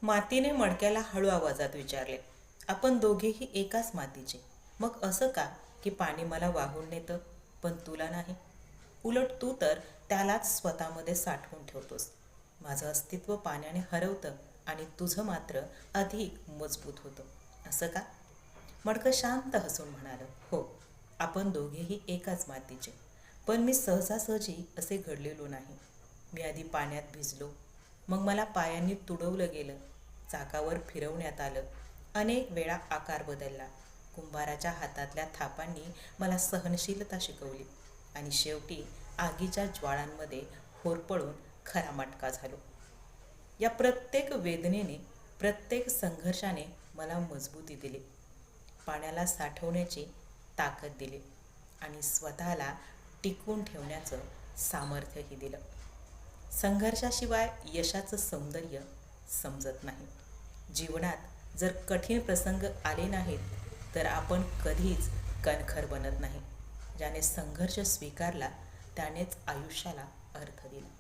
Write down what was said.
मातीने मडक्याला हळू आवाजात विचारले. आपण दोघेही एकाच मातीचे. मग असं का की पाणी मला वाहून नेतं पण तुला नाही? उलट तू तर त्यालाच स्वतःमध्ये साठवून ठेवतोस. माझं अस्तित्व पाण्याने हरवतं आणि तुझं मात्र अधिक मजबूत होतं. असं का? मडकं शांत हसून म्हणालं, हो, आपण दोघेही एकाच मातीचे. पण मी सहजासहजी असे घडलेलो नाही. मी आधी पाण्यात भिजलो, मग मला पायांनी तुडवलं गेलं, चाकावर फिरवण्यात आलं, अनेक वेळा आकार बदलला, कुंभाराच्या हातातल्या थापांनी मला सहनशीलता शिकवली आणि शेवटी आगीच्या ज्वाळांमध्ये होरपळून खरा मटका झालो. या प्रत्येक वेदनेने, प्रत्येक संघर्षाने मला मजबूती दिली, पाण्याला साठवण्याची ताकद दिली आणि स्वतःला टिकवून ठेवण्याचं सामर्थ्यही दिलं. संघर्षाशिवाय यशाचं सौंदर्य समजत नाही. जीवनात जर कठीण प्रसंग आले नाहीत तर आपण कधीच कणखर बनत नाही. ज्याने संघर्ष स्वीकारला त्यानेच आयुष्याला अर्थ दिला.